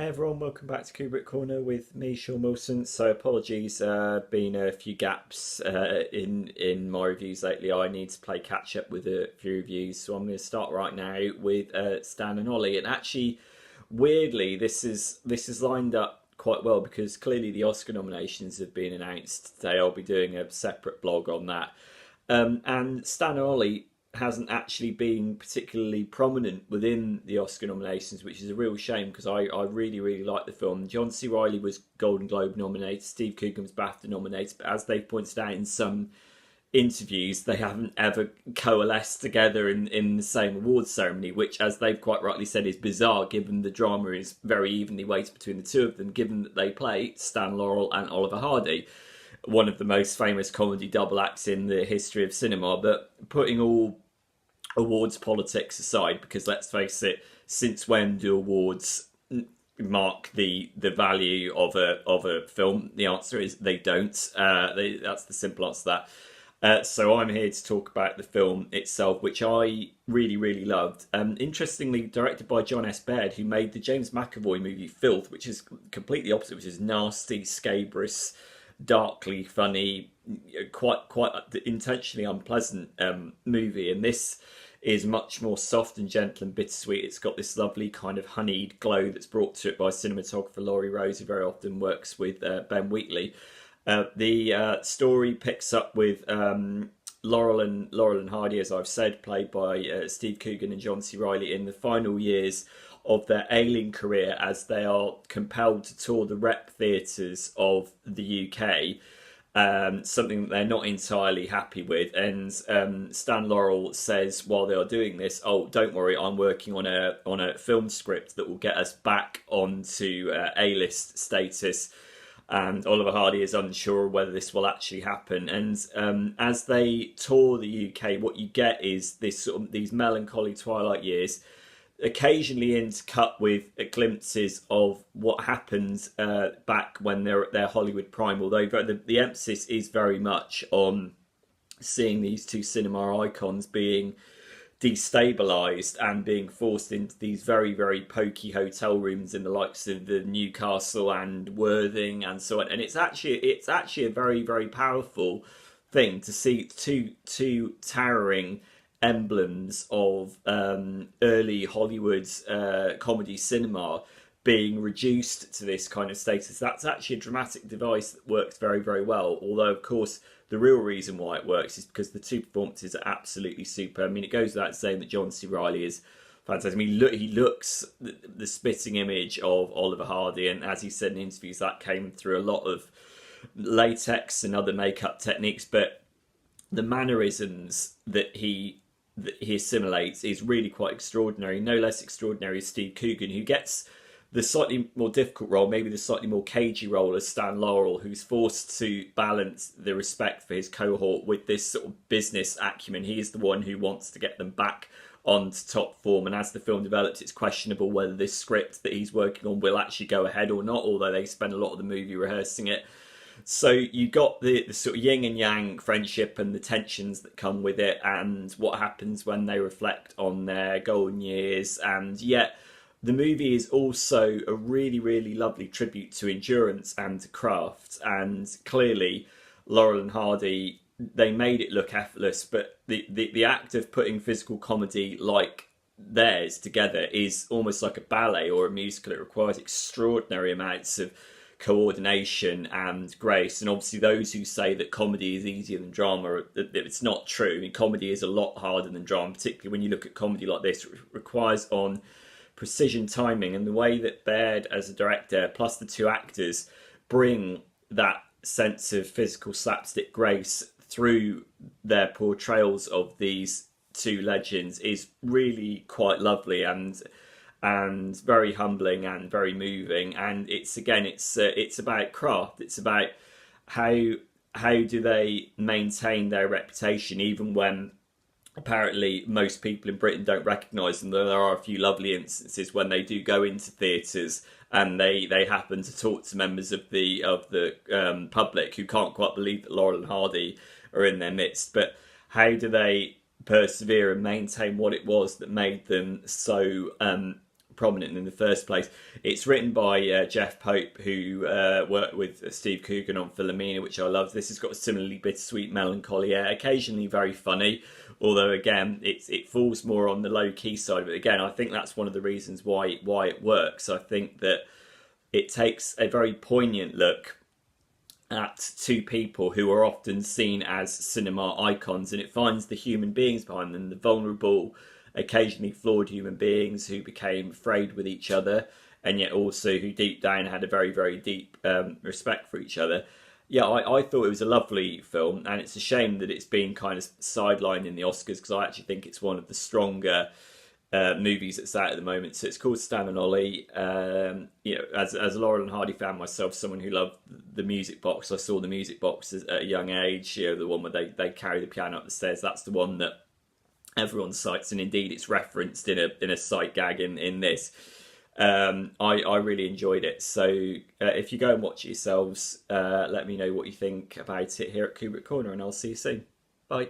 Hey everyone, welcome back to Kubrick Corner with me, Sean Wilson. So apologies, been a few gaps in my reviews lately. I need to play catch up with a few reviews, so I'm going to start right now with Stan and Ollie. And actually, weirdly, this is lined up quite well because clearly the Oscar nominations have been announced today. I'll be doing a separate blog on that. And Stan and Ollie hasn't actually been particularly prominent within the Oscar nominations, which is a real shame because I really, really like the film. John C. Reilly was Golden Globe nominated, Steve Coogan was BAFTA nominated, but as they've pointed out in some interviews, they haven't ever coalesced together in the same awards ceremony, which, as they've quite rightly said, is bizarre given the drama is very evenly weighted between the two of them, given that they play Stan Laurel and Oliver Hardy, one of the most famous comedy double acts in the history of cinema. But putting all awards politics aside, because let's face it, since when do awards mark the value of a film? The answer is they don't. That's the simple answer to that. So I'm here to talk about the film itself, which I really, really loved. Interestingly, directed by John S. Baird, who made the James McAvoy movie Filth, which is completely opposite, which is nasty, scabrous, darkly funny, quite intentionally unpleasant movie. And this is much more soft and gentle and bittersweet. It's got this lovely kind of honeyed glow that's brought to it by cinematographer Laurie Rose, who very often works with Ben Wheatley. The story picks up with Laurel and Hardy, as I've said, played by Steve Coogan and John C. Reilly, in the final years of their ailing career as they are compelled to tour the rep theatres of the UK. Something that they're not entirely happy with, and Stan Laurel says while they are doing this, "Oh, don't worry, I'm working on a film script that will get us back onto A-list status." And Oliver Hardy is unsure whether this will actually happen. And as they tour the UK, what you get is this sort of these melancholy twilight years, occasionally intercut with glimpses of what happened back when they're at their Hollywood prime. Although the emphasis is very much on seeing these two cinema icons being destabilized and being forced into these very, very pokey hotel rooms in the likes of the Newcastle and Worthing and so on. And it's actually a very, very powerful thing to see two towering emblems of early Hollywood comedy cinema being reduced to this kind of status. That's actually a dramatic device that works very, very well. Although, of course, the real reason why it works is because the two performances are absolutely super. I mean, it goes without saying that John C. Reilly is fantastic. I mean, he looks the spitting image of Oliver Hardy, and as he said in interviews, that came through a lot of latex and other makeup techniques. But the mannerisms that he assimilates is really quite extraordinary. No less extraordinary is Steve Coogan, who gets the slightly more difficult role, maybe the slightly more cagey role as Stan Laurel, who's forced to balance the respect for his cohort with this sort of business acumen. He is the one who wants to get them back on to top form, and as the film develops, it's questionable whether this script that he's working on will actually go ahead or not, although they spend a lot of the movie rehearsing it. So you got the sort of yin and yang friendship and the tensions that come with it, and what happens when they reflect on their golden years. And yet the movie is also a really, really lovely tribute to endurance and to craft. And clearly Laurel and Hardy, they made it look effortless, but the act of putting physical comedy like theirs together is almost like a ballet or a musical. It requires extraordinary amounts of coordination and grace. And obviously those who say that comedy is easier than drama, it's not true. I mean, comedy is a lot harder than drama, particularly when you look at comedy like this. It requires on precision timing, and the way that Baird as a director plus the two actors bring that sense of physical slapstick grace through their portrayals of these two legends is really quite lovely and very humbling and very moving. And it's about craft. It's about how do they maintain their reputation even when apparently most people in Britain don't recognise them. Though there are a few lovely instances when they do go into theatres and they happen to talk to members of the public who can't quite believe that Laurel and Hardy are in their midst. But how do they persevere and maintain what it was that made them so prominent in the first place. It's written by Jeff Pope, who worked with Steve Coogan on Philomena, which I love. This has got a similarly bittersweet melancholy, occasionally very funny, although again it falls more on the low key side of it. Again, I think that's one of the reasons why it works. I think that it takes a very poignant look at two people who are often seen as cinema icons, and it finds the human beings behind them, the vulnerable, occasionally flawed human beings who became frayed with each other, and yet also who deep down had a very, very deep respect for each other. Yeah, I thought it was a lovely film, and it's a shame that it's been kind of sidelined in the Oscars, because I actually think it's one of the stronger movies that's out at the moment. So it's called Stan and Ollie. As a Laurel and Hardy fan myself, someone who loved the music box, I saw the music box at a young age. The one where they carry the piano up the stairs. That's the one that everyone cites, and indeed it's referenced in a sight gag in this. I really enjoyed it. So if you go and watch it yourselves, let me know what you think about it here at Kubrick Corner, and I'll see you soon. Bye.